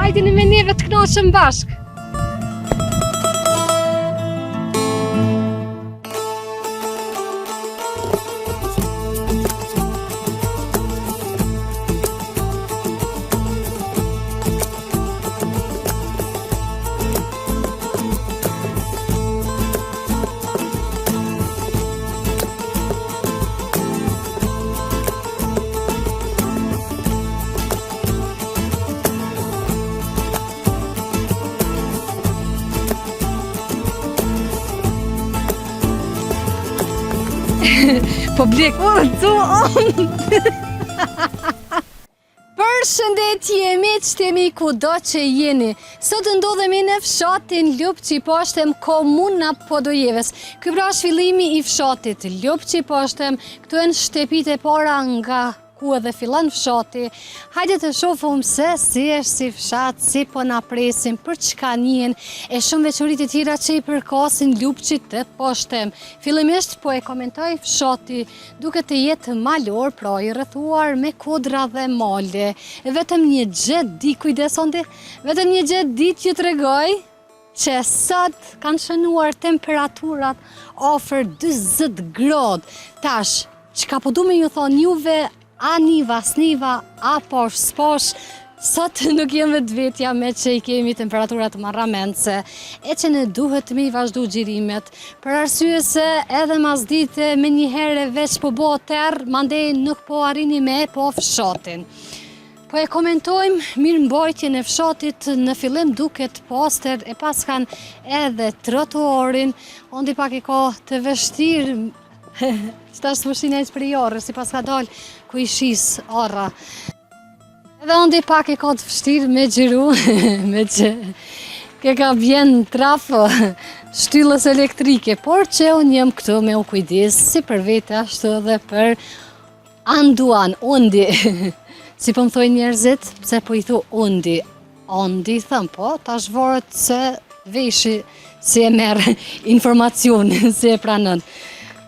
Hajdini me neve të knoqëm bashk. Po blek, Përshëndetje miqtemi kudo që jeni. Sot ndodhemi në fshatin Lupçi Poshtem, komuna Podojeves. Ky pra është fillimi i fshatit Lupçi Poshtem. Këtu janë shtëpitë e para nga ku edhe fillon fshati. Hajde të shohim se si është si fshat, si po na presin, për çka njihen e shumë veçoritë të tjera që i përkasin Lupçit të Poshtem. Fillimisht po e komentoj fshati duke të jetë malor, pra i rrethuar me kodra dhe male. Vetëm një gjë di, kujdesondi, vetëm një gjë di t'ju tregoj që sot kanë shënuar temperaturat afër 40 gradë. Tash, çka po du me ju thonë juve, a niva, s'niva, a posh, s'posh, sot nuk jem vetvetja me që i kemi temperaturat marramendse, e që ne duhet me i vazhdu xhirimet, për arsye se edhe mas dite me një herë veç po bo terë, mandej nuk po arrini me po fshatin. Po e komentojmë mirëmbajtjen e fshatit, në fillim duket pastër, e pas kanë edhe trotuarin, ondi pak i ka të vështirë, qëta është mështina inspiriore, si pas ka dalë ku i shis arra. Edhe ondi pak i ka të vështirë me gjiru, me që ke ka vjen trafo, shtyllës elektrike, por që unë jem këtu me u kujdis, si për vete ashtu edhe për anduan, undi. Si po më thoi njerëzit, pse po i thu undi? Undi, thëm, po, tash varet se veshi si e merë informacion, si e pranën.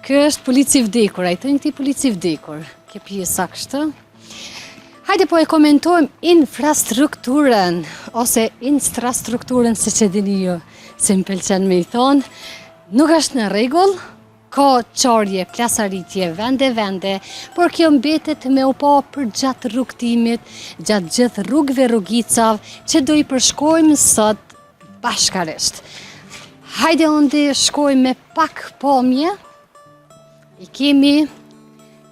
Kjo është polici vdekur, a i thënë këti polici vdekur, ke pjesa kështë. Hajde po e komentojmë infrastrukturën, ose infrastrukturën se që dini ju, se më pëlqen me i thonë. Nuk është në rregull, ka qarje, plasaritje, vende, por kjo mbetet me u pa për gjatë rrugtimit, gjatë gjithë rrugëve rrugicav, që do i përshkojmë sot bashkarisht. Hajde ondi shkojmë me pak pomje. I kemi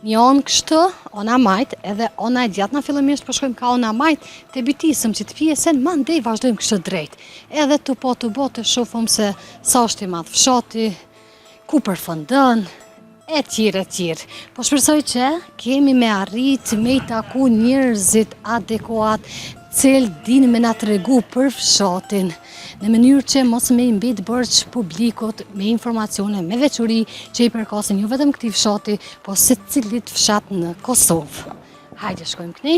një onë kështë, ona majt, edhe ona e djatë na fillimisht po shkojmë ka ona majt, të bitisëm që të pjesen, mandej vazhdojmë kështë drejt. Edhe të botë shofëm se sa është i madh fshati, ku përfundon, e tjirë. Po shpresoj që kemi me arrit me i taku njerëzit adekuat, cilë din me na tregu për fshatin, në mënyrë që mos me imbit bërç publikut me informacione, me veçuri që i përkasin ju vetëm këtij fshati, po se cilit fshat në Kosovë. Hajde shkojmë këni.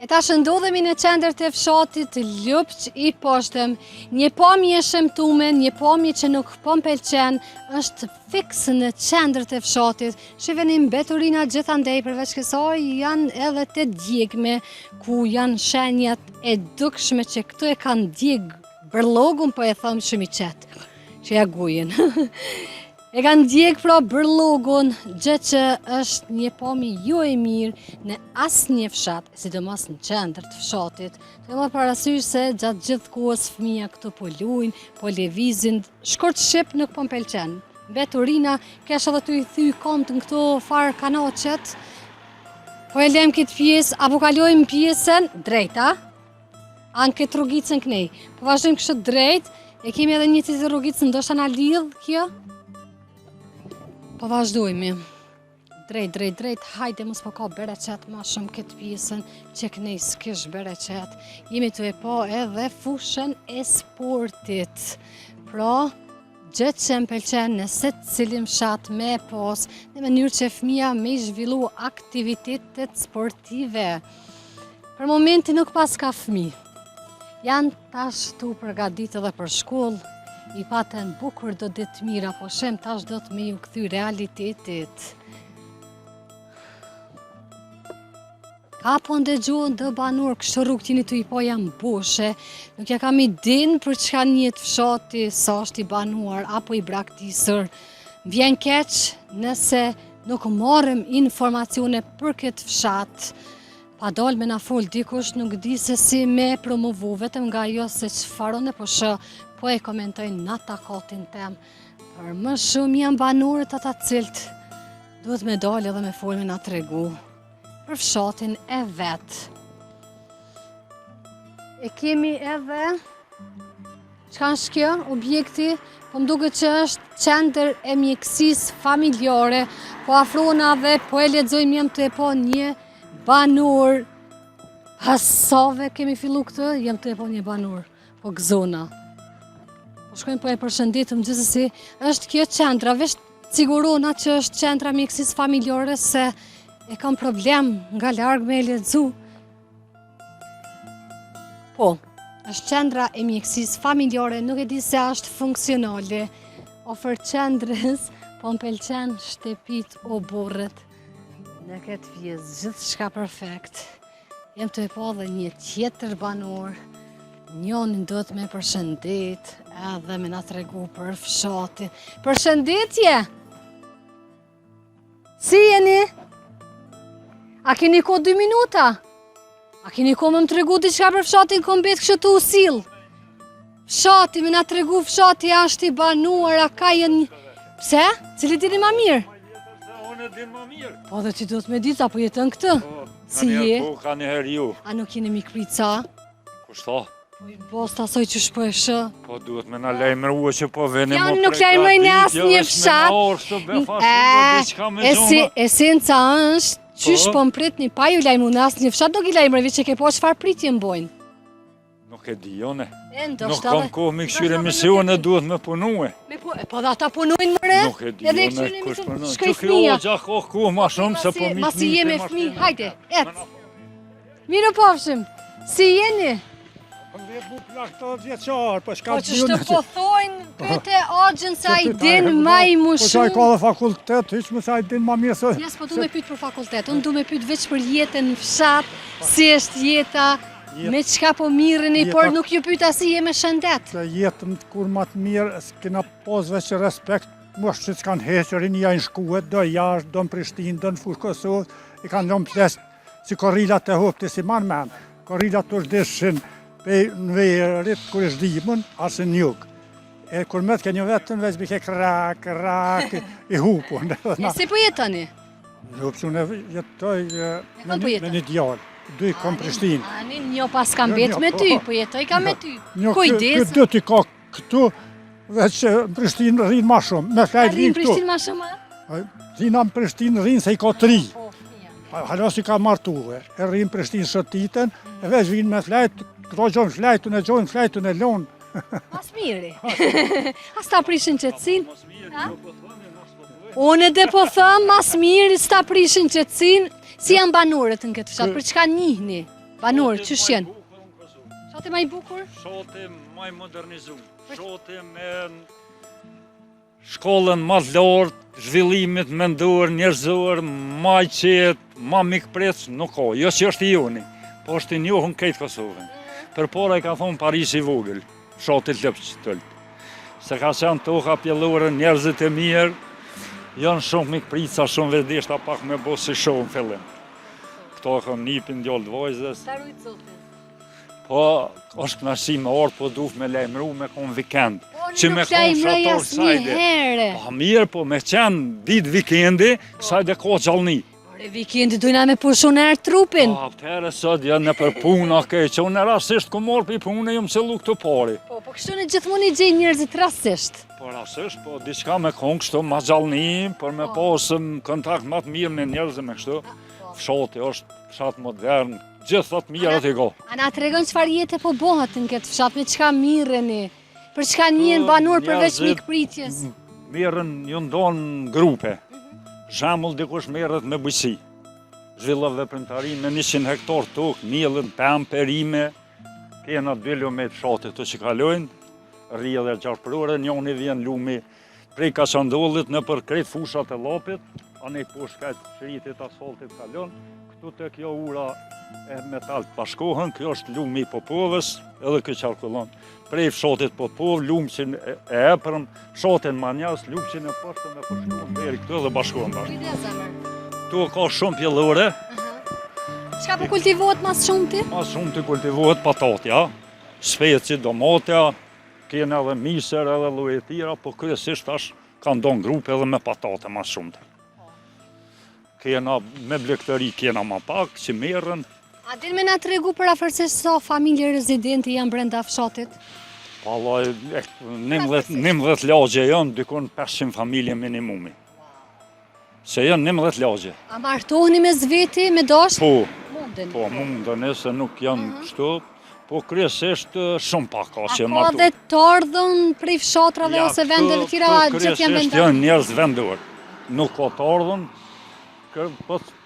E tash ndodhemi në qendër të fshatit Lupçi Poshtem. Një pamje shëmtume, një pamje që nuk po m'pëlqen, është fiks në qendër të fshatit. Shiheni mbeturina gjithandej, përveç kësaj janë edhe të djegme, ku janë shenjat e dukshme që këtu e kanë djeg bërlogun, po e thëmë shumë i qetë, që ja gujen. E kanë djeg pra bërlogun, gjë që është një pamje jo e mirë në asë një fshat, sidomos në qendër të fshatit. Të më parasysh se gjatë gjithë kohës fëmija këtu po luajnë, po lëvizin, shkurt shqip nuk po m'pëlqen. Mbeturina, kesh edhe të i thy komt në këto farë kanaqet, po e lem këtë pjesë, apo kalojmë pjesën drejta. anë këtë rrugicën kënej. Po vazhdojmë kështë drejt, e kemi edhe një të rrugicën, ndoshta na lidh kjo? Po vazhdojmë. Drejt, hajde mos po ka bereqet ma shumë këtë pjesën që kënej s'kish bereqet. Jemi të e po edhe fushën e sportit. Pra, gjëtë që më pëlqen në se cilim fshat me pos, në mënyrë që fëmija me zhvillu aktivitetet sportive. Për momentin nuk pas ka fëmi. Janë tash tu përgadit edhe për shkollë, i paten bukur do ditë mira, po shem tash do të me ju këthy realitetit. Ka po ndëgjohën dë banor, kështë rrugë tini të i po jam boshe, nuk ja kam i din për çka njët fshati, sa është i banuar, apo i braktisër. Vjen keq nëse nuk marrëm informacione për këtë fshat, pa dal me na fol dikush nuk di se si me promovu, vetëm nga jo se çfarone po shë, po e komentojnë në takatin tem. Për më shumë janë banorët ata cilët duhet me dal edhe me fol me na tregu për fshatin e vetë. E kemi edhe, çka është kjo objekti, po më duket që është qendër e mjekësisë familjare, po afrona dhe po e lexojmë jam të e po një banor. Hasave kemi fillu këtë, jam të e po një banor, po gëzona. Po shkojmë po e përshëndetëm gjithsesi, është kjo qendra, veç sigurona që është qendra mjekësisë familjare se e kam problem nga largë me e lexu. Po, është qendra e mjekësisë familjare, nuk e di se është funksionale. Ofër qendrës, po më pëlqen shtepit o burret. Në këtë pjesë, gjithë shka perfekt. Jem të e po dhe një tjetër banor, njonin do të me përshëndet, edhe me na tregu për fshatin. Përshëndetje! Si jeni? A keni ko 2 minuta? A keni ko me më tregu diçka për fshatin kombet kështë të usil? Fshati, me na tregu fshati ashtë i banuar, a ka jenë... Pse? Cili dini ma mirë? Unë din ma mirë. Po dhe që do të me ditë, apo jetën këtë? Si je? Po, ka njëherë ju. A nuk jeni mikrica? Kushta? Po i bost asoj që shpo e shë. Po duhet me na lajmërua që po veni Janë nuk lajmërojnë asë një fshat. Esenca është, qysh po më prit një pa ju lajmëru në asë një fshat, do ki lajmërëvi që ke po qëfar pritje më bojnë. Nuk e di, jone. Nuk kam kohë me këshyre misione, duhet me punue. Po dhe ata punojnë mëre? Nuk e di, jone, kush punojnë. Që kjo o gjak o kohë ma shumë se po mi Masi jemi fmi, hajde, etë. Mirë pofshim, si jeni? Dhe bu plak të vjeqarë, po shka Po që shtë po thojnë, pyte Axhën se a i din ma i mu Po që a i shumë. ka dhe fakultet, hiq me se a i din ma mirë se... Jes, po du me pytë për fakultet, unë du me pytë veç për jetën në fshat, si është jeta, me qka po mirëni, por nuk ju pyta si je me shëndet. Se jetën kur ma të mirë, s'kina pos veç respekt, mosh që s'kan heqërin, ja në shkuet, do jashtë, do në Prishtinë, do në fush Kosovë, i kanë lëmë ples, si korillat e hopti, si man men, korillat të shdeshin, në verit, kur është dimën, asë në jugë. E kur me të kënjë vetën, veç bike krak, i hupun. E si po jetëni? Lupë që unë jetoj me një djallë, 2 kom Prishtinë. Ani, një pas kam bet me ty, po jetoj ka me ty. Kujdes. Këtë 2 ka këtu, veç në Prishtinë rinë ma shumë. Me flajt rinë këtu. Prishtinë ma shumë? Rina në Prishtinë rinë se i ka 3. Halas i ka martuve. E rinë Prishtinë shëtitën, e veç vinë me flajt, këto gjojnë flajtun e lonë. Mas miri. As ta prishin qëtësin? Unë edhe po thëmë, mas miri s'ta prishin qëtësin. Si janë banorët në këtë fshat, për çka njihni? Banorët, qësh jenë? Fshati ma i bukur? Fshati ma i modernizu. Fshati me shkollën ma të lartë, zhvillimit mendor, njerëzor, ma i qetë, ma mikpres, nuk ka. Jo që është i joni, po është i njohën këtë Kosovën. Për para i ka thonë Paris i vogël, fshatit Lëpçtëlt. Se ka qenë toka pjellore, njerëzit e mirë, janë shumë mikprica, shumë vedeshta pak me bo si shohën fillim. Këto e kom nipin djallë vajzës. Darujt zotin. Po, është knaqësi me ardhë, po duhet me lajmëru me kon vikend. Po, nuk lajmëroj as një here. Po, mirë, po me qenë ditë vikendi, kësaj dhe ka gjallëni. Ore vikendi dojna me pushu në erë trupin. Po, atëherë sot janë në për puna ke, që unë rasisht ku morë për punë jëmë cëllu këtë pari. Po kështu në gjithmonë i gjej njerëzit rasisht. Po rasisht, po diçka me konë kështu ma gjallëni, për me posëm kontakt ma të mirë me njerëzë me kështu. Fshati është fshat modern, gjithat mirat i go. A na tregon çfarë jete po bëhet në këtë fshat, me çka mirreni? Për çka njihen banor përveç mikpritjes? Mirën ju ndonë grupe. Shembull dikush merret me bujqësi. Zhvillon veprimtari me 100 hektar tokë, mielën, pemë, perime. Kena 2 lume të fshatit të që kalojnë, rrjedhe gjarpërore, njoni vjen lumi prej Kasandollit në për krejt fushat e lapit, anej poshtë këtë shritit asfaltit kalon, këtu të kjo ura e metal të pashkohën, kjo është lumi i Popovës, edhe kjo qarkullon. Prej fshatit Popov, lumqin e epërm, fshatin Manjas, lumqin e poshtën e përshkohën deri këtu dhe bashkohën bashkë. Tu ka shumë pjellore. Çka po kultivohet mas shumti? Mas shumë të kultivohet patatja, speci, domatja, kena edhe miser edhe lloje tjera, po kryesisht tash ka ndonë grupe edhe me patate mas shumte. Kena me blegtëri kena ma pak, që merren. A din me na tregu për afërsisht sa familje rezidenti janë brenda fshatit? Pallaj, 19 lagje janë, dykon 500 familje minimumi. Se janë 19 lagje. A martoheni me zveti, me dash? Po, Munden. po mundën e se nuk janë kështu, po kryesisht shumë pak ka që A ka martu. dhe të ardhën prej fshatrave ose vendeve tjera gjithë janë Kryesisht vendar? janë njerëz vendor. Nuk ka të ardhën,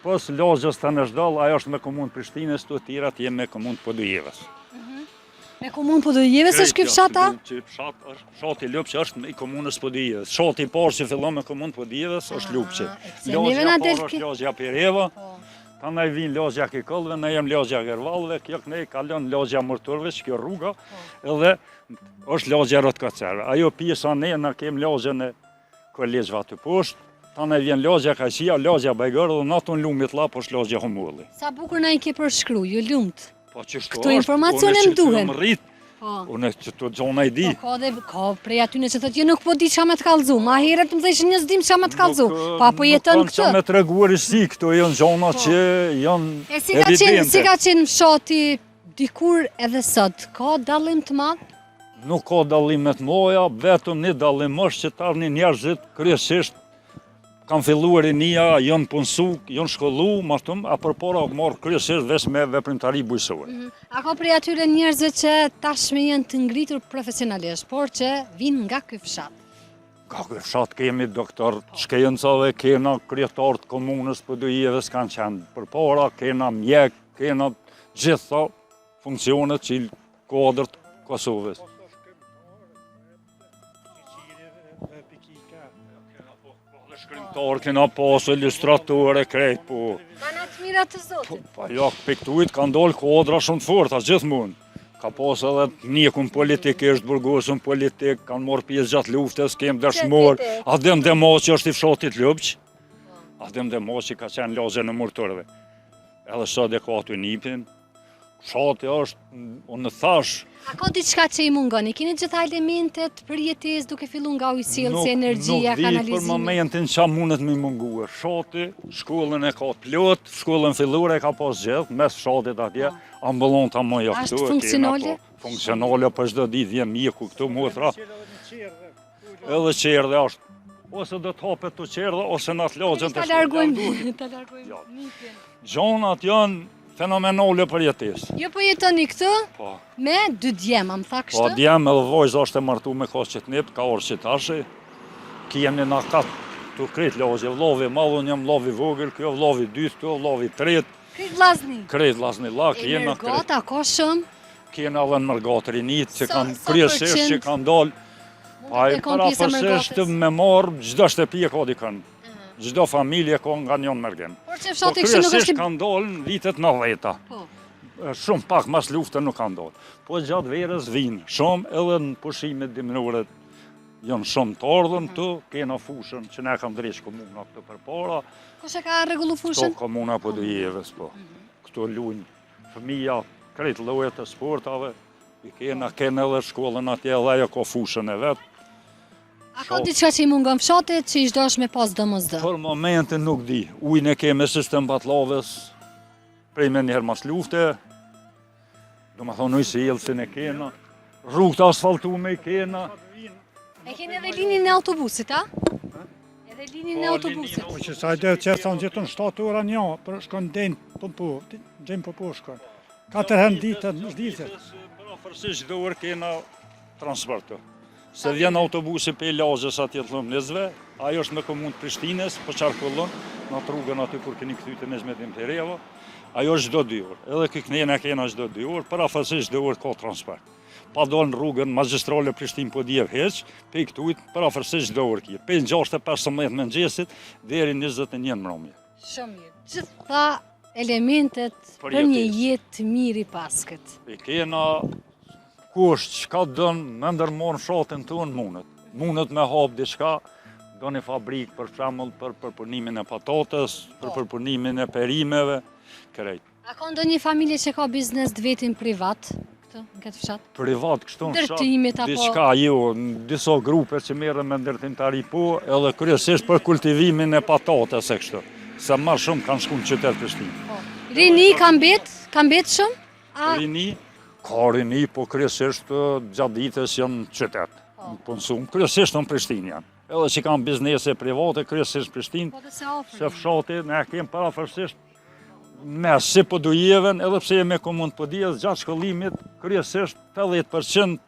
pos lagjës të në shdall, ajo është me komunë Prishtinës, të tjera të jenë me komunë Podujevës. Me komunë Podujevës është ky fshata? Fshati Lupçi është i komunës Podujevës. Fshati i parë që fillon me komunë Podujevës është Lupçi. pse neve na del Lagja parë është lagja Pireva, tanaj vinë lagja Kikollëve, ne jem lagja Gervallëve, kjo kënej kalon lagja Murturve, që kjo rruga, edhe është lagja Rotkocer. Ajo pjesa ne na kem lagjën e kolegjve aty poshtë, tanaj vjen lagja Kaqia, lagja Bajgërë dhe natën lumit lap është lagja Humulli. Sa bukur na i ke përshkru, ju lumt. Po çështë Këto informacione më duhen. Unë që të gjona i di. Ka prej aty në që thot, jo nuk po di qa me të kallzu, ma heret më theshin një zdim qa me të kallzu, pa po jeton Nuk këtë. kanë qa me të reguar i si, këto janë gjona që janë E si ka evidente. qenë fshati dikur edhe sot, ka dallim të madh? Nuk ka dallimet moja, vetëm një dallim është që tani njerëzit kryesisht kanë filluar rinia, janë punsu, janë shkollu, a përpara marrë kryesisht veç me veprimtari bujqësore. A ka prej atyre njerëzve që tashme janë të ngritur profesionalisht, por që vinë nga ky fshat? Ka ky fshat kemi doktor shkencave, kena kryetar të komunës Podujevës kanë qenë përpara, kena mjek, kena gjitha funksionet që kodër të Kosovës. Shkrimtar, kena pas ilustratore, krejt, po. Banat mira të zotit. Pa ja, piktuit kanë dalë kodra shumë të forta, gjithmonë. Ka pas edhe njekun politikisht, burgosën politik, kanë morë pjesë gjatë luftës, kem dëshmor. Adem Demaçi është i fshatit Lupç. Adem Demaçi ka qenë lagjën e Murturve. Edhe sot e ka aty nipin. Fshati është, unë thash, A ka diçka që i mungoni? Keni gjitha elementet për jetesë duke filluar nga ujësillësi, energjia, Nuk di për kanalizimi? momentin qa mundet me munguar. Fshati, shkollën e ka plot, shkollën fillore e ka pas gjithë, mes fshatit atje, ambulanta moja këtu. Ashtë funksionale? Funksionale, për çdo ditë vjen mjeku këtu, motra. Edhe qerdhe është. Ose do të hapet të qerdhe, ose në atë lagjën Ta largojmë, ta largojmë nipin. Gjonat janë fenomenale për jetesë. Jo po jetoni këtu Po. me 2 djema, më tha Po kështu? djem edhe vojza është e martu me ka qëtnip, ka orë qëtashi. Kemi në katë të krejt lagje, vllavi madh, unë jam vllavi vogël, kjo vllavi dytë, kjo vllavi tretë, Këtë vllazni. krejt vllazni lak, E jena krejt. mërgata, ka shumë. Kena edhe në mërgatë rinit, që Sa- kanë sa kryesisht që përqind? kanë dalë. Pa e i kom pjesë e parafërsisht mërgatës. me marë, gjdo shtëpi e ka dikën. Gjdo familje ka nga njën mërgen. Por që Po fshati kështu nuk kryesisht është i... kanë dalë në vitet 90-ta. Po. Shumë pak mas luftën nuk kanë dalë. Po gjatë verës vinë shumë edhe në pushimet dimnore janë shumë të ardhën të, kena fushën që ne kam drejsh komuna këtë përpara, Kush e ka rregullu këto fushën? komuna Podujevës, po. Këto luajnë fëmija krejt lloje të sportave, i kena edhe shkollën atje edhe ajo ka fushën e vetë. A ka diçka që i mungon fshatit që i shdosh me pas domosdë? Për momentin nuk di. Ujnë e keme sistem batllaves, prej me njerë mas lufte, do më thonë ujë si jelësin e kena, rrugët asfaltume i kena. E keni edhe linin e autobusit, a? Edhe linin e autobusit. Po që sa dhe që thonë gjithën 7 ora një, për shkon denë po shkon. 4 herë ditën në shdizet. Përafërsisht çdo orë kena transport. Se vjen autobusi pe Lazës atje të Lëmlezve, ajo është me komunë Prishtinës, po qarkullon, në rrugën aty kur keni kthyt në Nezmetin Pereva, ajo është çdo 2 orë. Edhe këknena kena çdo 2 orë, përafërsisht çdo orë ka transport. Pa donë rrugën magjistrale Prishtinë po djev heq, pe këtujt përafërsisht çdo orë kje. Pe 6:15 mëngjesit deri 21 mbrëmje. Shumë mirë. Gjitha elementet për një jetë të mirë i paskët. E kena kush çka don me ndërmorë fshatin tonë mundet me hap diçka, do një fabrikë për shembull për përpunimin e patates, për përpunimin e perimeve, krejt. A ka ndonjë familje që ka biznes të vetin privat këtu në këtë fshat? Privat kështu në Ndërtimit fshat, apo? diçka jo, në disa grupe që merren me ndërtimtari po, edhe kryesisht për kultivimin e patates e kështu. Se më shumë kanë shku në qytet Prishtinë. Rini ka mbet shumë? Rini, ka rini, po kryesisht gjatë ditës janë në qytet. Në punësum, kryesisht në Prishtinë janë. Edhe që kanë biznese private, kryesisht Prishtinë, Po dhe se afër. se fshati ne kemë parafërsisht me si Podujeven, edhe pse jemi komunë Podujevës, gjatë shkollimit, kryesisht 80%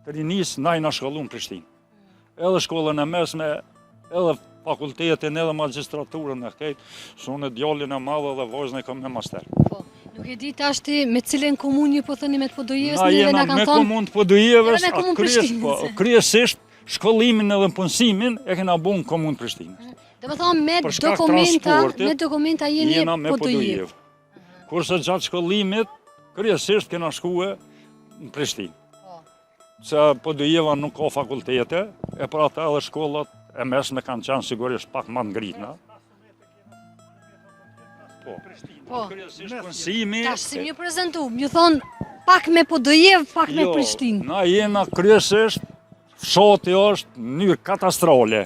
të rinisë na shkollu në Prishtinë. Edhe shkollën e mesme, edhe fakultetin, edhe magjistraturën e kejt, sonë djalin e madhe dhe vajzën e kam me master. Po, nuk e di tash ti me cilën komunë ju po thoni me të Podujevës, Na neve jena na me kanë thonë. komunë të Podujevës, Edhe me komunë Prishtinës. kryesisht shkollimin edhe punësimin e kena bu në komunë Prishtinës. Do të thonë me Për shkak dokumenta, transportit, jeni Jena me Podujevë. Podujevë. Kurse gjatë shkollimit, kryesisht kena shkue në Prishtinë. Se Podujeva nuk ka fakultete, e për ata edhe shkollat e mesme kanë qenë sigurisht pak më ngritna. Po. Kryesisht punësimi. Tash si më prezentu, më thonë pak me Podujevë, pak me Jo, Prishtinë. na jena kryesisht, fshati është në mënyrë katastrale.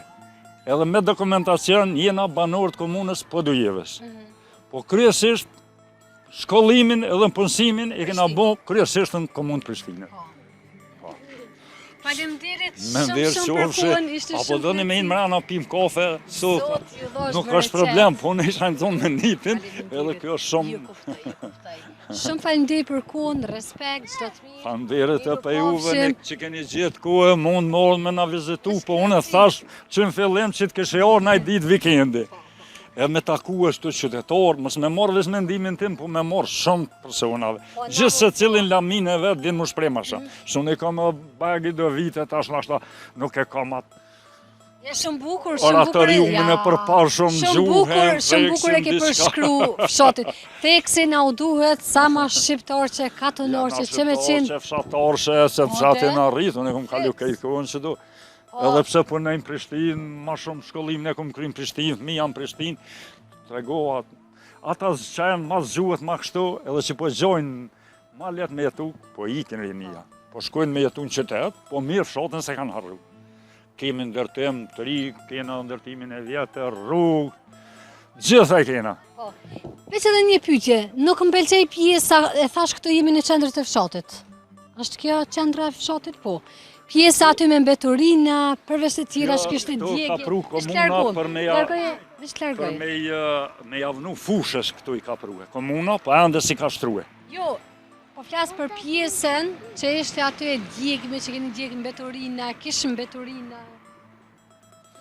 Edhe me dokumentacion jena banor të komunës Podujevës. Po kryesisht shkollimin edhe punësimin e kena bo kryesisht në komunë Prishtinë. Faleminderit Me ndërë shumë për kohën, ishte apo shumë. do një me inë mrena pim kafe, sot. Zot ju dhosh Nuk vërtet. është problem, po në isha në zonë me nipin, edhe kjo është shumë. Ju kuptoj. Shumë faleminderit për kohën, respekt, çdo të mirë. Faleminderit e për Ju juve pafshim. që keni gjithë kohë, mund morën me na vizitu, po unë e thash që në fillim që të kështë orë na i ditë vikendi. E me taku është të qytetarë, mos me morë veç mendimin tim, po me morë shumë personave. Gjithë se cilin lamin e vetë, din më shprej ma shumë. Shumë i kam bagi do vite, tash nashta nuk e kam atë Je shumë bukur, shumë bukur. oratoriumin e përpar shumë gjuhen, Shumë bukur e ke përshkru fshatit. Theksin na u duhet sa ma shqiptar që katonor që me qenë. Që fshatar që se fshatin në rritë, unë e kom kalu kejtë kohën që do. Edhe pse punojmë Prishtinë, ma shumë shkollim ne kom krym Prishtinë, fëmija në Prishtinë, tregohat. Ata që ma zgjuhet ma kështu, edhe që po gjojnë ma let me jetu, po ikin rinia. Po shkojnë me jetu në qytet, po mirë fshatën se kanë harru. Kemi ndërtim të ri, kena ndërtimin e vjetër, rrugë, gjitha e kena. Veç edhe një pyetje, nuk më pëlqej pjesa, e thash këtu jemi në qendrën e fshatit. Është kjo qendra e fshatit? Po. Pjesa aty me mbeturina, përveç të tjera s'kishte këto djegje. ka pru Veç komuna largohem. për me ja- Largoje, veç Për largoje. me javnu fushës këtu i ka prue. Komuna, po ende si ka shtrue. Jo, po flas për pjesën që ishte aty e djegme, që keni djegë mbeturina, kishë mbeturina.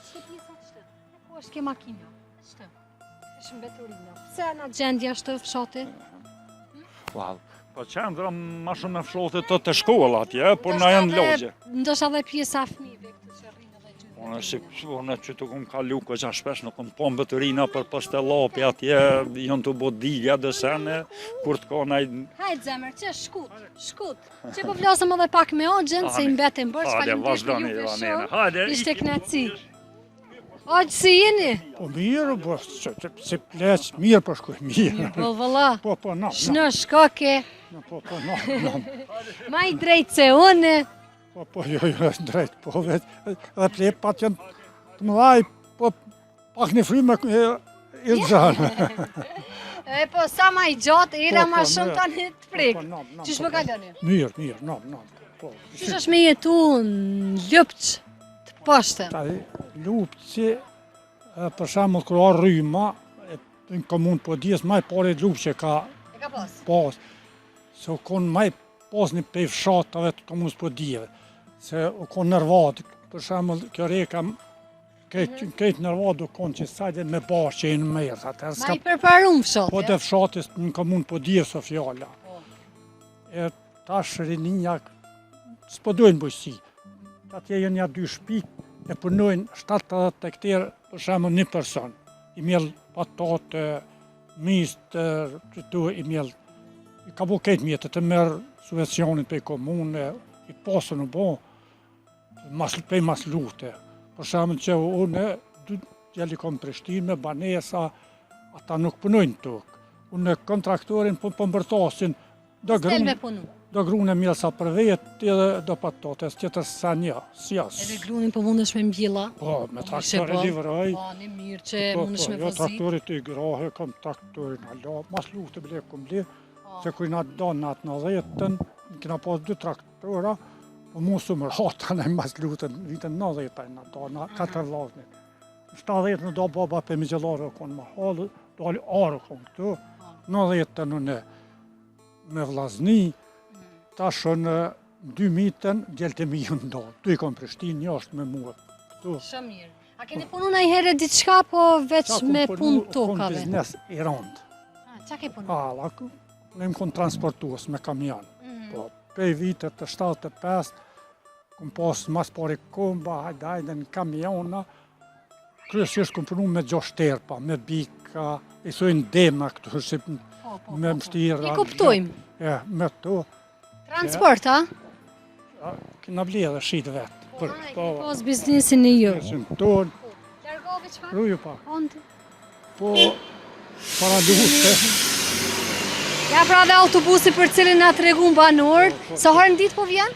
Ç'ke pjesa ç'të? Po është ke makina. Ç'të? Kishë mbeturina. Pse në gjendja është fshati? Wow. Po qendra ma shumë e fshatit të shkolla atje, por na janë logje. Ndoshta edhe pjesa e fëmijëve këtu që rrinë edhe gjë. Unë që të kom kalu këgja shpesh, nuk kom po mbetërina për postellapi atje, janë të bo digja dësene, kur të ka naj... Hajtë zemër, që shkut. Që po flasëm edhe pak me Ogjën, se i mbetën bërë, që falim të juve shumë. Ishte knaci. Ogjë, si jeni? Po mirë, po si pleq, mirë po shkuj, mirë. Po vëlla, Po, no. shnë shkoke, No. ma i drejtë se une, Po, jo, drejt, po, vetë, dhe plepat janë të mëdhaj, po, pak një frymë i rëzhanë. Po sa ma i gjatë, era Po, ma po, shumë mirë. tani të prekë. Po, Qysh më kaloni? Mirë, nom. Po, Qysh është me jetu në Ljupç të poshtëm? taj, Lupçi, për shembull, kur ka rryma, në komunë Podijes, maj pare Lupçi ka E ka pas? pas, se u konë maj pas një pej fshatave të komunës Podijeve, se u konë nërvat, për shembull, kjo reka, krejt nërvat u konë që sajde me bashkë që i në merë, atër Ma i përparum fshat, po të fshatis në komunë Podijev së fjalla. E tash rininja s'po dojnë bujësi. Atje janë ja 2 shtëpi e punojnë 70 hektar për shembull një person. I mjell patate, mistë, këtu i mjell. I ka bu këtë mjetë të merë subvencionin për komune, i pasën u bo, pej mas lute. Për shembull që unë djeli kom Prishtinë me banesa, ata nuk punojnë tokë. Unë kontraktorin po mbërtasin, do Stel me grunë punu. do grunë e mjellsa për vetë edhe do patates, tjetër sa një, s'jas. Edhe grunin po mundesh me mbjella. Po, me Ishe traktor e po. livroj. Po, një mirë që Po, mundesh me jo vozit. traktorit i grahe, kom traktorin ala, mas lutë ble kom ble, Po. se kujna donë atë në 10-ën, kina pas 2 traktora, po mu su më rata në mas lutën, vitën 90-ën në donë, 4 vllaznit. 70 në do baba për migjellarë konë më halë, dali arë konë këtu, 90-ën në me vllazni, tash në 2000-ën gjelte mi ju ndonë, tu i kom Prishtinë, një është me mua. Këtu. Shumë mirë. A keni punu në i herë diçka po veç Qa me kom punë Kom tokave? biznes i rëndë. Qa ke punu? Hala, ne më konë transportues me kamion. Mhm. Po, pej vitet të 75, kom pas mas pari komba, hajde në kamiona, kryesisht kom punu me 6 terpa, me bika, i sojnë dema këtu, Po, me mështira. I kuptojmë. Me to, Transport, a? kina ble dhe shit vetë. Për, po, Pas biznesin e ju. Esim tonë, Largove qëfar? ruju pak. Ondi. Po, para lute, Ja pra dhe autobusi për cilin nga të regun banorët. Sa herë në ditë po vjen?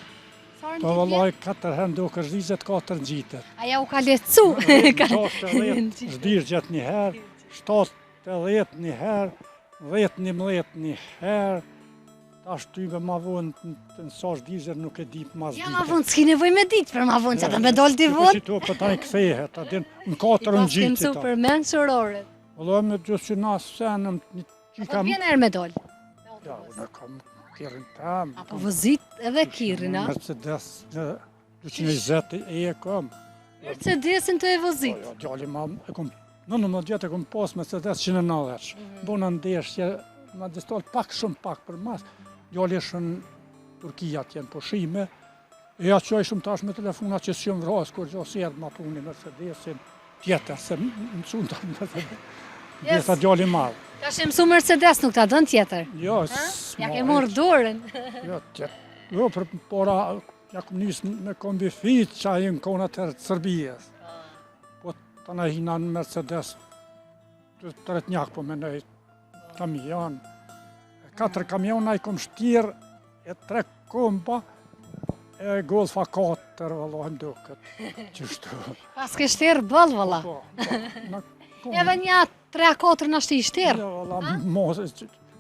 Sa herë në po ditë vjen? vallaj 4 herë do kërzizet 4 gjitet. Aja u ka lecu. 7-10 zdirgjet një herë, 7-10 një herë, 10-11 një herë, tash ty me ma vonë të nësash dizër nuk e dip mas Ja ma vonë, s'ki nevoj me ditë për ma vonë, që ta me dollë t'i Po vonë. që to për ta i kthehet, atin në 4 I në pas kem gjitit. Superman shërorët. Vëllë me gjësë që na senëm, që Po kam... vjen erë me dollë. Ja, unë kam kirin tam. Apo vëzit edhe kirin, a? Mercedes 220 e kam. Mercedesin të e Po, vëzit. jo, djali ma e kom... 19 vjetë e kom pas Mercedes 190. Bona ndeshje, ma distol pak shumë pak për mas. Djali është në Turkia tjenë pushime. E ja qoj shumë tash me telefona që s'jom vrasë, kur gjo sjedh ma puni Mercedesin tjetër, se më cunë ta Mercedes. Yes. Djesa djali madhë. Ta shi mësu Mercedes nuk ta dën tjetër. Jo, Ja ke morë dorën. Jo, tjetër. Jo, për pora, ja kom njësë me kombi fit që a i në konat e Sërbijes. Po të në hina në Mercedes, të tretnjak po me nëjt kamion. 4 kamiona i kom shtirë, e 3 komba, e Golfa 4, vëllohem duket. Qështu. Pas ke shterë bëllë, vëlla. Po, në kom- Edhe një 3-4 në shtë i shterë. Jo, vëlla, mos,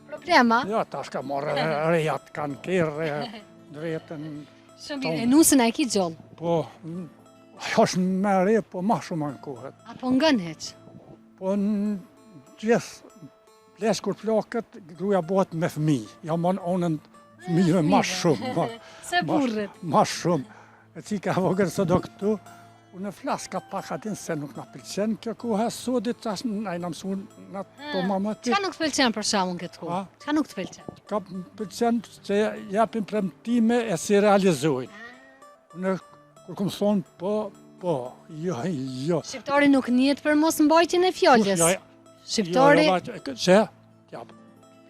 Problema? ja, tash ka morë rejat kanë kërë, dretën. Shumë mirë. E nusën a i ki gjollë. Po, ajo është me re, po ma shumë ankohet. Apo ngën heq. Po në gjithë, lesh kur plakët, gruja bëhet me fëmi. Ja mon onën fëmijëve ma shumë. Se burrit. Ma shumë. E cika vogër së do këtu, unë flas ka pak atin se nuk na pëlqen kjo koha sodit, tash na i na mësuan na po mama ti. Qa nuk të pëlqen për shamun këtë ku? A? Qa nuk të pëlqen? Ka pëlqen që japin premtime e si realizojnë. Unë kur kom thonë po, jo. Shqiptari nuk njetë për mos mbajtjen e fjallës. Shqiptari, Që? Ja,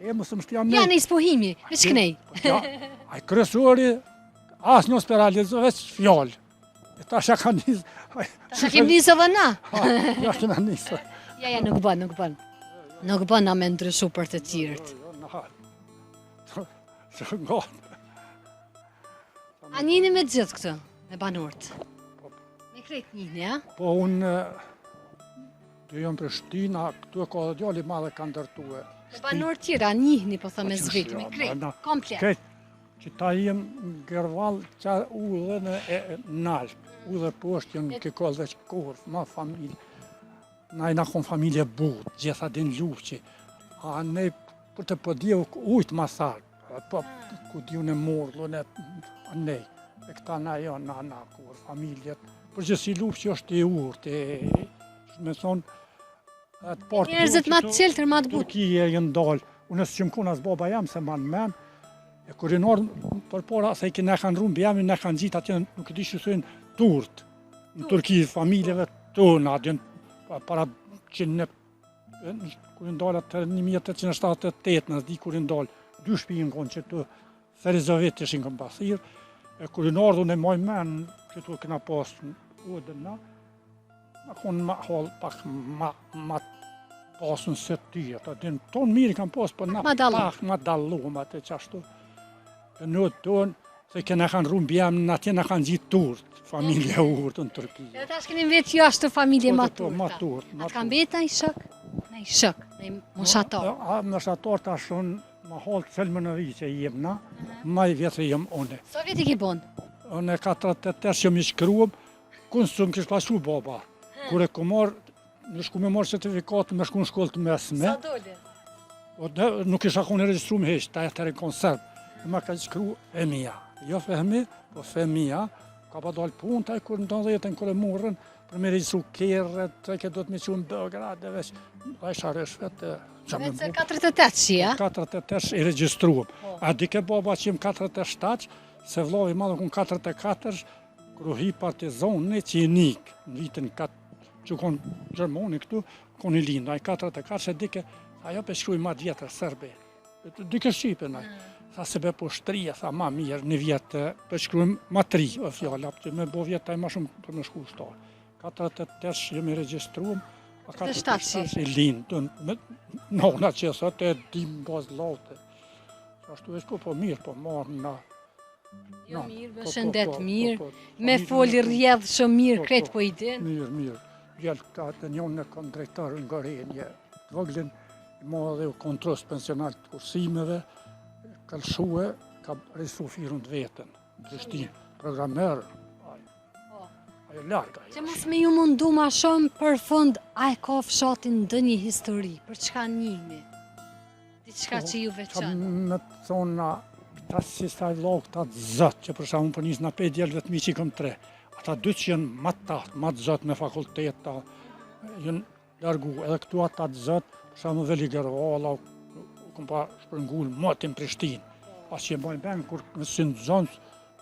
e më së më shtja me. janë i spohimi, veç knej. Ja, ai kryesori as nuk s'pe realizoj veç fjallë. E tash ja ka njës... Ta kem njësë edhe na. Ja kena njësë. Ja, nuk bën, nuk bën. Nuk bën na me ndryshu për të tjirët. Jo, në halë. Që nga. A njini me gjithë këtu, me banorët? Me krejt njini, a? Po unë do jam Prishtina, këtu e ka dhe djali madhe ka ndërtue. Me banorët tjera, njihni, po thë me zviti, me krejt, komplet. Krejt, që ta jem Gërvall, që u dhe në nalë, u dhe poshtë jënë këkoll dhe që korf, ma familje. Na i na kon familje butë, gjitha din luqi. A ne për të pëdjev ujtë ma tharë, po ku diju në mordhën e ne. E këta na janë, na kur familjet. Për gjithë si luqi është i urtë, me thonë, Njerëzit ma të qeltër, ma të butë. Turkije jënë dalë, unë së qëmë kuna s'baba jam se manë men, e kur i nërë për pora, se i ki ne kanë rumë bjemi, ne kanë gjitë atje, nuk e di që thujnë turët, në Turki, familjeve tonë, atje, para që në, kur i ndalë atë 1878, në zdi kur i ndalë, 2 shpi në konë që të Ferizovit ishin këmë pasirë, e kur i nërë dhe në moj men, që të këna pasë në odën na, ma konë ma halë pak ma pasën se ty, ata din tonë mirë kanë pasë, për na pak ma dalluhëm atë qashtu. E në tonë, se këna kanë rumë bjemë, në atje në kanë gjitë turët, familje urtë në Turkije. Dhe tash keni vetë jo ashtë familje ma turta. Ma turët. Atë kanë betë në i shok? Në i shok, në i moshatar. Moshatar ta shonë, ma halë cëllë në vi që jem na, ma i vjetë jem une. Sa vjetë i ki bonë? Une 48 që mi shkruëm, kënë së më kishë pasu baba. Kur e ku marë, në shku me marë certifikatë me shku në shkollë të mesme. Sa dole? Nuk isha ku në registru me heqë, ta e të konserv. E ma ka shkru Femia. Jo Fehmi, po Femia. Ka pa dalë punë, ta e kur në 10 kër e morën, për me registru kërët, të ke do të me qunë Beograd, e veç, a isha reshvet. Vetë se 48 që, ja? 48 i regjistruëm. A di ke baba që jem 47, se vlovi madhë kun 44, kër hi partizoni që i nikë, në vitin që konë Gjermoni këtu, konë i lindë. A i 44 që dike, ajo për shkruj ma djetër, Serbe. Dike Shqipe, naj. Sa se be po shtria, sa ma mirë, një vjetë, për shkruj ma 3, o fjalla, që me bo vjetë taj ma shumë për me shku shtarë. 48 jemi registruëm, a 47 i lindë, nona që sot e dim bazë laute. Ashtu e shku po mirë, po marë na. Jo mirë, bë shëndet mirë, me foli rjedhë shumë mirë, kretë po i din. Mirë. Gjellë ka të njënë në kanë drejtarë nga renje. Të vëglin, ma dhe kontros pensional të kursimeve, kalshue, ka resu firën të vetën. Prishtinë, programerë, ajo larga. Që mos me ju mundu ma shumë për fund, a e ka fshatin ndë një histori, për çka njimi? Diçka që ju veçanë? Me të thonë, ta si sa i vlogë ta të zëtë, që për shamun për njës në 5 djelë vetëmi që i këm 3. Ata 2 që jenë ma të tahtë, ma të zëtë me fakulteta, jenë largu, edhe këtu ata të zëtë, për shamun Veli Gërvala, u këm pa shpërngullë motin Prishtinë. As që bojnë ben, kur në sinë zonës,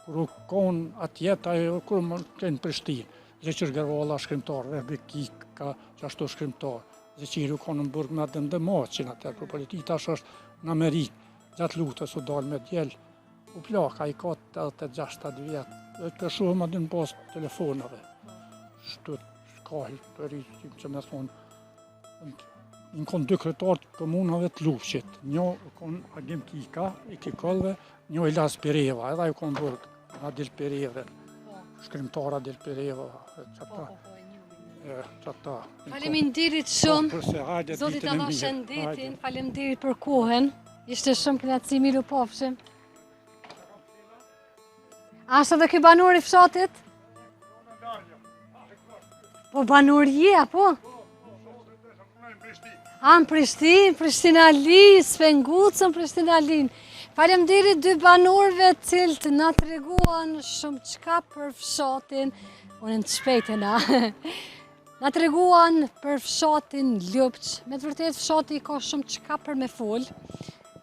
kur u konë atjeta, kur më kënë Prishtinë. Zeqir Gërvala shkrimtar, Vehbi Kika, që ashtu shkrimtar. Zeqir u konë në burg me atë ndëmaqin atër, për politik tash është në Amerikë. Gjatë lutës u dalë me djelë, u plaka, i ka 86 vjetë, dhe të shumë atë në pas telefonave. Shtët, shkahit, për i që me thonë, në konë 2 kretarë të komunave të Lufqit. Një konë Agim Kika, i Kikollve, një Ilas Pireva, edhe ju konë burg, Adil Pireve, shkrimtar Adil Pireva, qata. Faleminderit shumë, Zotit ta dha shëndetin, faleminderit për kohën. Ishte shumë kënaqësi, miru pofshim. Ashtë edhe ky banor i fshatit? Po banor je, apo? A, në Prishtinalin, Spengucën, Prishtinalin. Faleminderit 2 banorëve cilët na treguan shumë çka për fshatin, unë të shpejtena. Na treguan për fshatin Lupç. Me të vërtetë fshati ka shumë çka për me fol.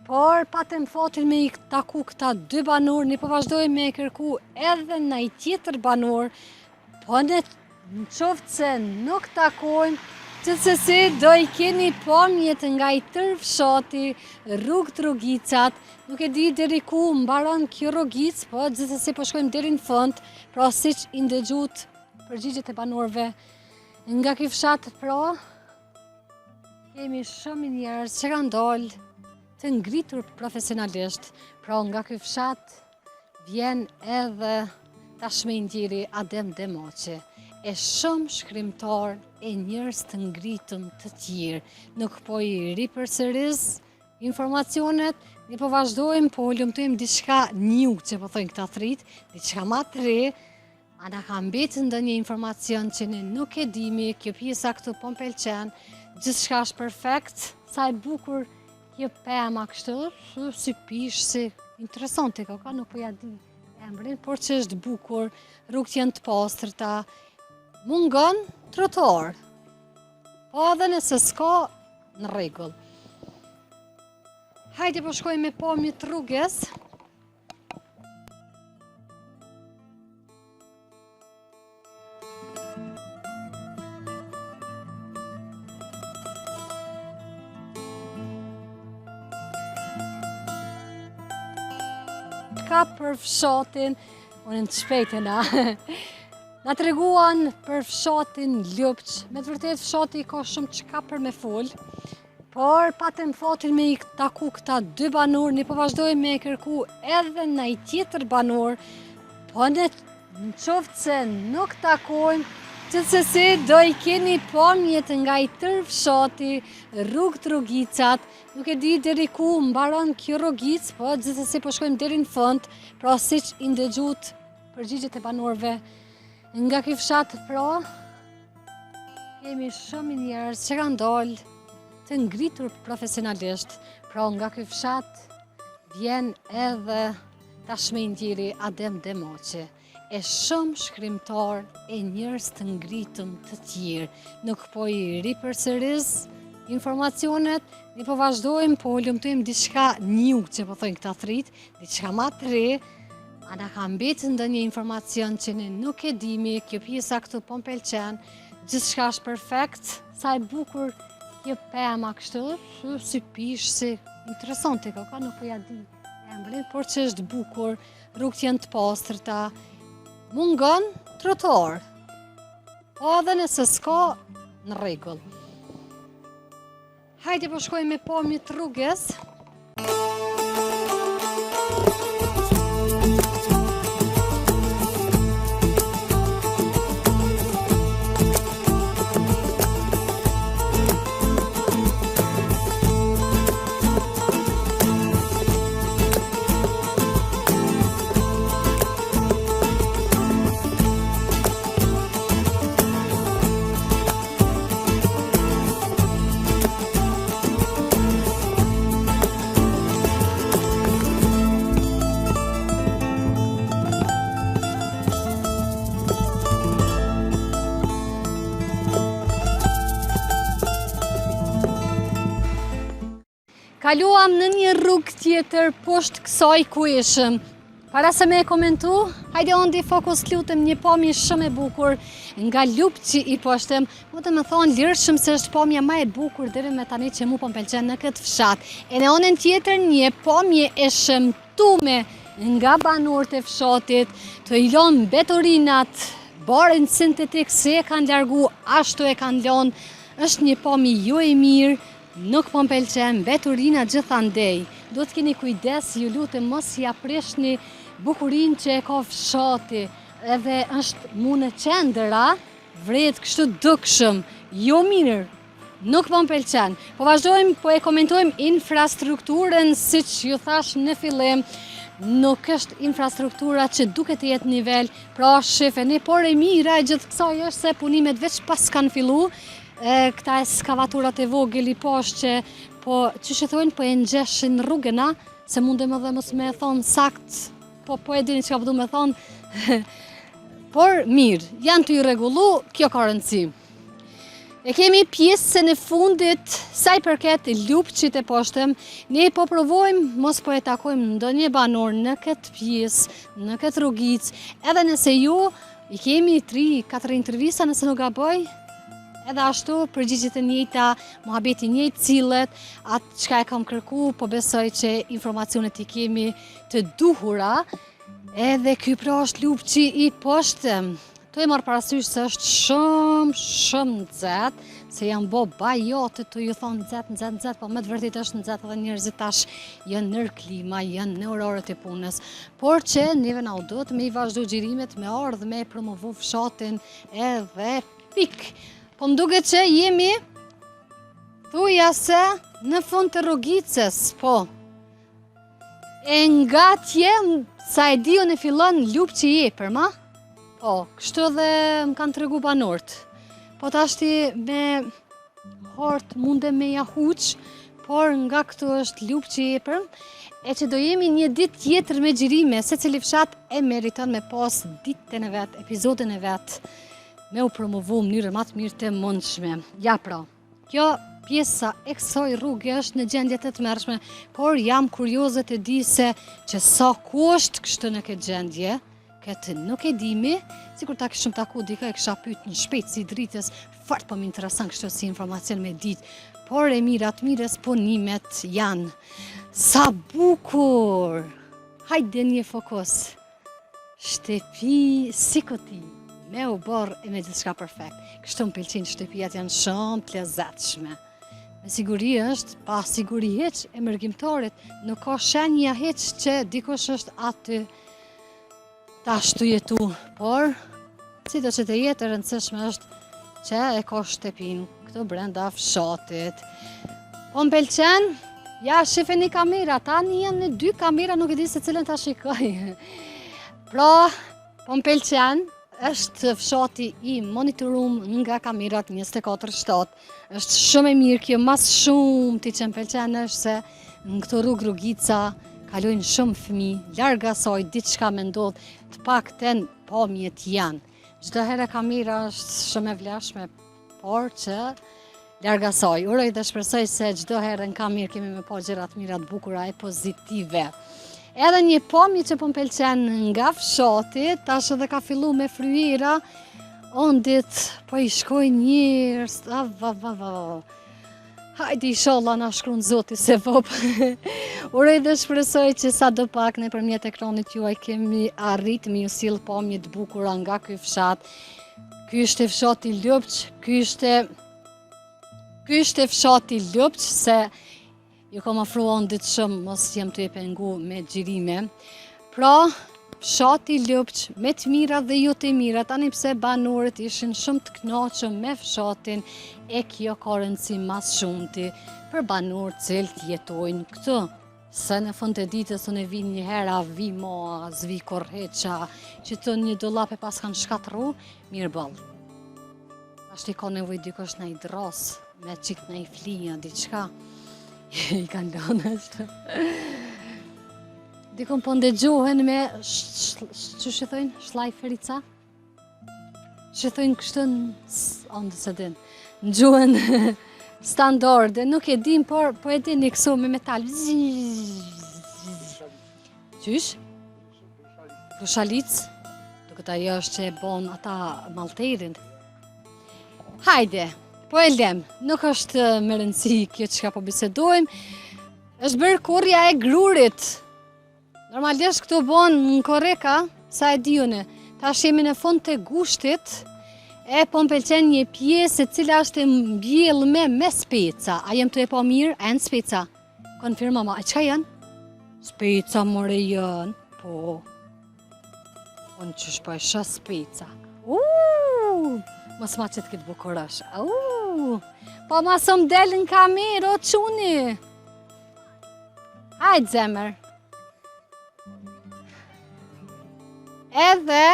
Por patëm fatin me i taku këta 2 banor, ne po vazhdojmë me kërku edhe në i tjetër banor, po në qoftë se nuk takojmë, gjithsesi do i keni pamjet nga i tërë fshati, rrugë të rrugicat, nuk e di deri ku mbaron kjo rrugic, po gjithsesi po shkojmë deri në fund, pra siç i ndëgjut përgjigjet e banorëve nga ky fshat, pra kemi shumë njerëz që kanë dalë të ngritur profesionalisht, pra nga ky fshat vjen edhe tashmendjeri Adem Demoqe, e shumë shkrimtar e njerëz të ngritëm të tjerë. Nuk po i ripërsëris informacionet, ne po vazhdojmë, po lumtojmë diçka new, që po thojnë këta thrit, diçka ma të re, a na ka mbetë ndonjë informacion që ne nuk e dimi, kjo pjesa këtu po m'pëlqen, gjithçka është perfekt, sa e bukur kjo pema kështu, si pish, si interesante ka, nuk po ja di emrin, por që është bukur, rrugët janë të pastërta, mungon trotuar, po edhe nëse s'ka, në rregull. Hajde po shkojmë me pamje të rrugës. Ka për fshatin, unë të shpejtë na, na të reguan për fshatin Lupç. Me të vërtet fshati ka shumë çka për me fol, por patëm fatin me i taku këta dy banor, ne po vazhdojmë me kërku edhe në i tjetër banor, po në qoftë se nuk takojmë, gjithsesi do i keni pamjet nga i tërë fshati, rrugë të rrugicat, nuk e di deri ku mbaron kjo rrugic, po gjithsesi po shkojmë deri në fund, pra siç i ndëgjut përgjigjet e banorëve nga ky fshat, pra kemi shumë njerëz që kanë dalë të ngritur profesionalisht, pra nga ky fshat vjen edhe tashmendjeri Adem Demoqe, e shumë shkrimtar e njerëz të ngritëm të tjerë. Nuk po i ripërsëris informacionet, ne po vazhdojmë, po lumtojmë diçka new, që po thojnë këta thrit, diçka ma të re, a na ka mbetë ndonjë informacion që ne nuk e dimi, kjo pjesa këtu po m'pëlqen, gjithçka është perfekt, sa e bukur kjo pema kështu, si pish, si interesante ka, nuk po ja di emrin, por që është bukur, rrugët janë të pastërta, mungon trotuar, po edhe nëse s'ka, në rregull. Hajde po shkojmë me pamje të rrugës. Kaluam në një rrugë tjetër poshtë kësaj ku ishëm. Para se me e komentu, hajde ondi fokus lutem një pamje shumë e bukur nga Lupçi i poshtëm, mu të më thonë lirshëm se është pamja ma e bukur deri me tani që mu po m'pëlqen në këtë fshat. E në anën tjetër një pamje e shëmtume nga banorët e fshatit, të i lonë betorinat, barën sintetik se e kanë largu, ashtu e kanë lonë, është një pamje jo e mirë. Nuk po m'pëlqen, beturina gjithandej. Do të keni kujdes, ju lutem mos ja prishni bukurinë që e ka fshati. Edhe është mu në qendra, vret kështu dukshëm, jo mirë. Nuk po m'pëlqen. Po vazhdojmë, po e komentojmë infrastrukturën, siç ju thash në fillim. Nuk është infrastruktura që duket të jetë nivel, pra shefeni, por e mira e gjithë kësaj është se punimet veç pas kanë fillu. Këta eskavaturat e vogël i poshtë që po që thojnë po e nxeshin rrugëna, se mundem edhe mos me thonë sakt, po e dini çka po du me thonë. Por mirë, janë të i rregullu, kjo ka rëndësi. E kemi pjesën e fundit, sa i përket Lupçit e poshtëm, ne po provojmë mos po e takojmë ndonjë banor në këtë pjesë, në këtë rrugicë, edhe nëse ju i kemi 3-4 intervista nëse nuk gaboj, edhe ashtu përgjigjet e njëjta, muhabeti njëjtë cilët, atë çka e kam kërku, po besoj që informacionet i kemi të duhura, edhe ky pra është Lupçi i poshtëm. To e marrë parasysh se është shumë nxehtë, se janë bo bajote të ju thonë nxet, po me të vërtet është nxet dhe njerëzit tash janë nër klima, janë në orët e punës, por që neve na u duhet me i vazhdu xhirimet, me ardhë me promovu fshatin edhe pik. Po më duket që jemi thuja se në fund të rrugicës, po. E nga tje, sa e di unë e fillon lupë që jepër, ma? Po, kështu dhe më kanë të regu banorët. Po tashti me hort munde me jahuq, por nga këtu është lupë që jepër, e që do jemi një dit tjetër me gjirime, se cili fshat e meriton me pas ditën e vetë, epizodën e vetë, me u promovu mënyrë më të mirë të mundshme. Ja pra, kjo pjesa e kësaj rrugë është në gjendje të tmerrshme, por jam kurioze të di se që sa kusht kështu në këtë gjendje, këtë nuk e dimi, sikur ta kishim taku dika e kisha pyet në shpejt si dritës, fort po më intereson kështu si informacion me ditë, por e mirat mirës punimet janë. Sa bukur! Hajde një fokus. Shtëpi si këti, me u borë e me gjithçka perfekt. Kështu më pëlqejnë shtëpijat janë shumë të lezetshme. Me siguri është, pa siguri heq e mërgjimtarit, nuk ka shenja heq që dikush është aty ta ashtu jetu, por si do që të jetë e rëndësishme është që e ka shtëpin këtu brenda fshatit. Po më pëlqen, ja shifeni kamera, tani jam në 2 kamera, nuk e di se cilën ta shikoj. Pra, po më pëlqen, është fshati i monitorum nga kamerat 24/7. Është shumë e mirë kjo, mas shumë ti që më pëlqen është se në këto rrugica kalojnë shumë fëmijë, larg asaj diçka më ndodh, të paktën pamjet janë. Çdo herë kamera është shumë e vlefshme, por që larg asaj. Uroj dhe shpresoj se çdo herë në kamerë kemi me pa gjëra të mira, të bukura e pozitive. Edhe një pamje që po më pëlqen nga fshati, tash edhe ka fillu me fryera, ondit po i shkoj njerëz, hajde inshallah na shkruan Zoti se vop. Uroj dhe shpresoj që sa do pak nëpërmjet ekranit juaj kemi arrit me ju sill pamje të bukura nga ky fshat. Ky është fshati Lupç, ky është fshati Lupç se ju kam afruar ditë shumë, mos jem të e pengu me xhirime. Pra, fshati Lupç, me të mirat dhe jo të mirat, tani pse banorët ishin shumë të kënaqur me fshatin, e kjo ka rëndësi mas shumti për banorët cilët jetojnë këtu. Se në fund të ditës unë vi një herë, vi moa, zvi korreqa, që të një dollap e pas kanë shkatru, mirë ballë. Ashtë i ka nevoj dikush në i dras, me qik në i flinja, diçka. I kanë lënë është. Dikon po ndëgjohen me, që thojnë, shlajferica? Që thojnë kështë në se din, në gjuhën standarde, nuk e din, por po e din i këso me metal. Qysh? Krushalic? Duket ajo është që e bon ata malterin. Hajde! Po e lem, nuk është më rëndësi kjo që ka po bisedojmë, është bërë korja e grurit. Normalisht këtu bon në koreka, sa e diune, tash jemi në fund të gushtit, e po më pëlqen një pjesë e cila është e mbjellë me speca. A jem të e po mirë? A janë speca? Konfirma ma, a qka janë? Speca more janë, po. Unë që shpo e shë speca. Mos ma qëtë këtë bukurash. Po ma së më delë në kamerë, o quni. Hajtë zemër. Edhe,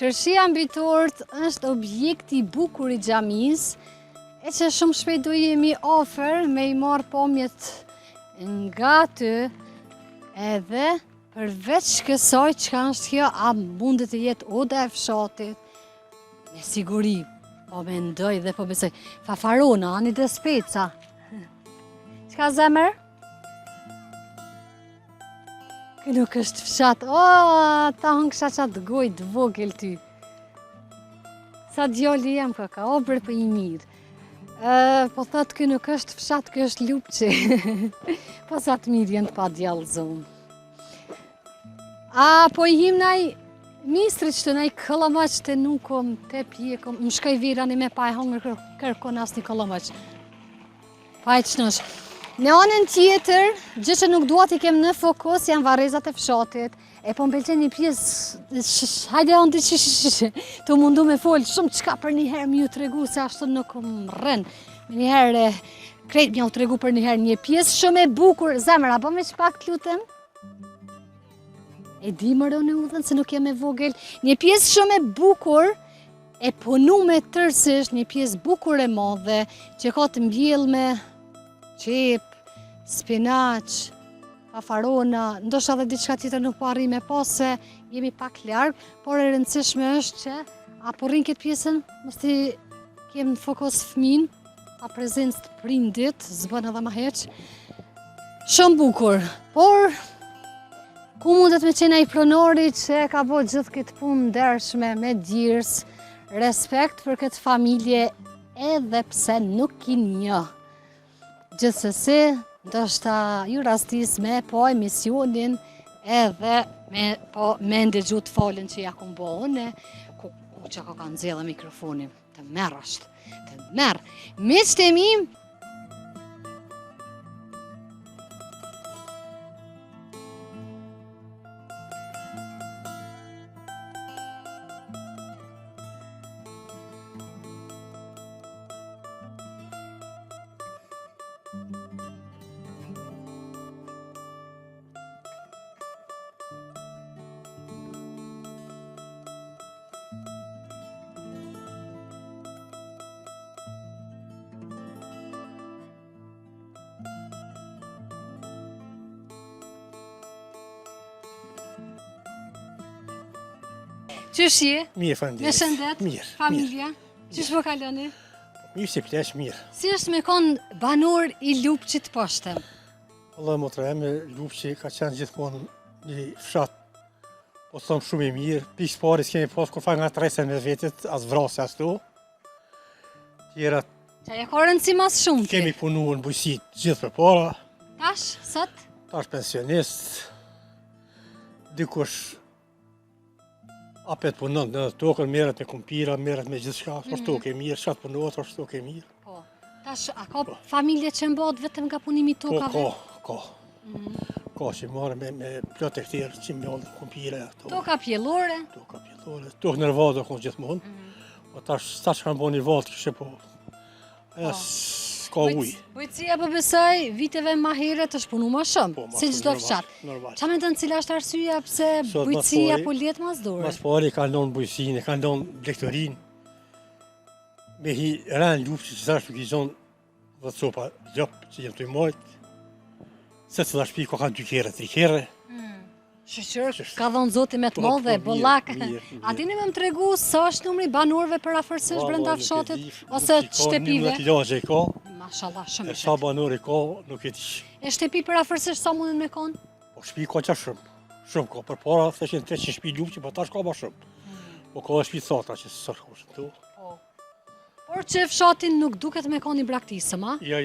qërshia mbiturët është objekti bukur i xhamis, e që shumë shpejt do jemi ofër me i marë pamjet nga ty, edhe përveç kësaj që ka është kjo, a mundet të jetë oda e fshatit, me siguri, po me ndoj dhe po besoj. Fafarona, ani dhe speca. Qka zemër? Kë nuk është fshat. Ta hënë kësha qatë goj të vogël ty. Sa djali jam këka, o bërë për i mirë. Po thëtë kë nuk është fshat, kë është Lupçi. Po sa të mirë jenë të pa djallë zonë. Po i him naj Ministri që të nej këllamac të nukom, të pjekom, më shkaj virani me pa e hongër kërkon asni këllamac. Pa e qënosh. Në anën tjetër, gjë që nuk duat i kem në fokus janë varezat e fshatit. E po m'pëlqen një pjesë, hajde anë të mundu me folë shumë qka për njëherë më ju tregu se ashtu nuk më rënë. Me njëherë, krejt m'ja u tregu për njëherë një pjesë shumë e bukur. Zemër, apo me shpak të lutem? E di më rënë udhën se nuk jem e vogël. Një pjesë shumë e bukur, e punu me tërsisht, një pjesë bukur e madhe, që ka të mbjell me qep, spinaq, pafarona, ndoshta edhe diçka tjetër nuk po arri me pas se jemi pak larg, por e rëndësishme është që apo rrin këtë pjesën, mos ti kem në fokus fëmin, pa prezencë të prindit, zbën edhe më heq. Shumë bukur, por ku mundet me qenë ai pronori që ka bërë gjithë këtë punë ndershme me djirs, respekt për këtë familje edhe pse nuk i njoh. Gjithsesi, ndoshta ju rastis me po emisionin edhe me ndëgju të folën që ja kum bo une, ku që ka nxjellë mikrofonin, të merr është, të merr. Miqtë e mi, qysh je? Mirë, faleminderit. Me shëndet? Mirë. Familja? Qysh po kaloni? Mirë si plesh, mirë. Si është me konë banor i Lupçit poshtëm? Allah më të me Lupçi ka qenë gjithmonë një fshat, po thëmë shumë i mirë. Pikës pari s'kemi pas kur fa nga 30 me vetit, as vrasë as to. Tjera Qa e ka rëndësi mas shumë ti? kemi punu në bujësit gjithë për para, Tash, sot? tash pensionist, dikush apet punon në tokën, merret me kumpira, merret me gjithë shka, është tokë e mirë, shatë punohet, është tokë e mirë. Po. Tash, a ka familje që mbohet vetëm nga punimi Po, tokave? ka. Ka që marrë me plot e këtirë, që me ollë kumpire. Toka pjellore? Toka pjellore, tokë nërvadë konë gjithmonë. Po tash kanë bo një valë të kështë po. Aja s'ka ujë. Bujëcia po besoj, viteve ma herët është punu ma shumë, Po, ma si shumë, çdo normal, fshat. normal. Qa me të në cila është arsyeja pse Sot, mas bujëcia pari- po liet mas dore? Mas pari ka ndonë bujësinë, ka ndonë lektorinë. Me hi rënë Lupçi që zash për kizon dhe të sopa gjopë që jem të i majtë. Se të da shpi ka 2 kere, 3 kere. Shqyr, ka dhonë zoti me të Po, modhe, po, bollak. mirë. A dini me më tregu sa është numri banorëve për afërsisht brenda fshatit ose të shtepive? 11 lagje ka, Mashallah, shumë e e sa shep. banori ka, nuk e di. E shtepi për afërsisht sa mundin me konë? Po shpi ka qa shumë. Shumë ka, për para theshin 300 shpi Lupçi, po tash ka ma shumë. Po ka dhe shpi thata që së sërë kushtë tu. Por që fshatin nuk duket me konë i braktisëm, a? Ja,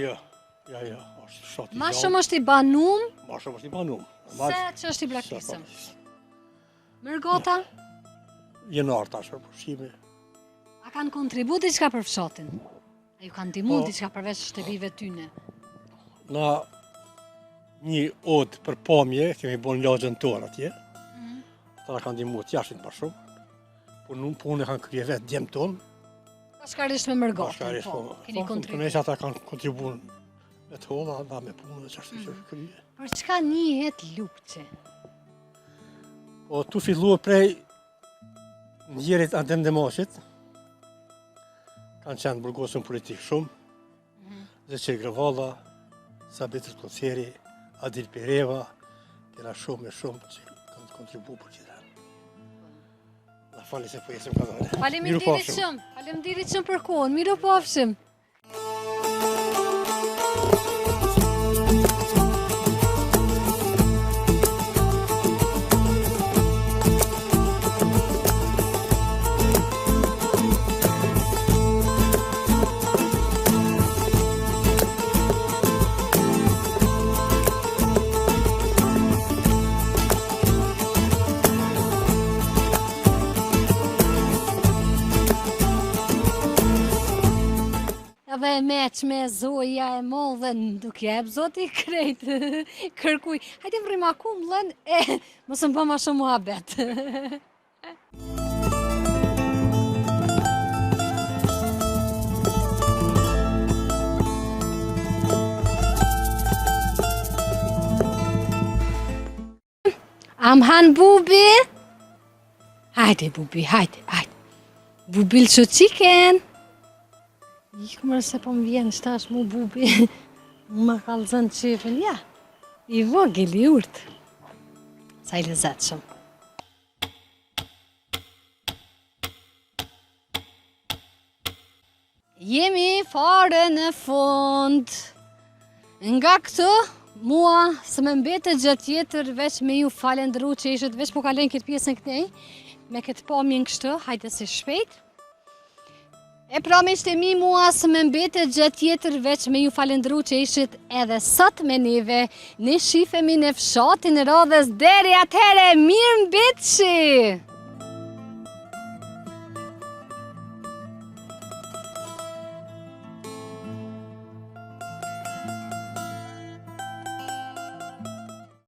është shati Ma gjallë. shumë është i banum Ma shumë është i banum. se që është i braktisëm. Mërgota, Jenar tash për përshime. a kanë kontribu diçka për fshatin? A ju kanë ndihmu Po. diçka përveç shtepive tyne? Na një odë për pamje, kemi bon lagjën tonë atje. Ta na kanë ndihmu të jashin për shumë. Punë e kanë krye vetë djemë tonë. Bashkarisht me mërgotën, Bashkarisht, po, keni Po, kontribu. punësh ata kanë kontribuar me të holla, nda me punë dhe çfarë që krye. Për çka njihet Lupçi? Po tu filluar prej njerit Adem Demasit. Kanë qenë burgosën politik shumë. Zeqir Gravalla, Sabitër Koceri, Adil Pereva, tjera shumë që kanë kontribu për gjitha. Na fali se po jesim ka dhore. Faleminderit shumë, faleminderit shumë për kohën, miru pafshim. dhe e meqme, zoja e mollë dhe nuk jep zoti krejt kërkuj. Hajde vrim akum lën, mos më bëma shumë muhabet. Am han bubi? Hajde bubi, hajde. Bubil që qiken? Ikë mërë se po më vjenë shtash mu bubi. Më kalëzën qefën, ja. I vogël i urtë. Sa i lezetshëm. Jemi fare në fund. Nga këtë, mua së më mbetet gjatë tjetër veç me ju falendëru që ishët veç po kalen këtë pjesën këtej, me këtë pamjen kështë, hajde si shpejt. E pra miqtë e mi, mua së më mbetet gjatë tjetër veç me ju falendëru që ishët edhe sot me neve, ne shifemi në fshatin e radhës deri atëhere, mirë mbetëshi!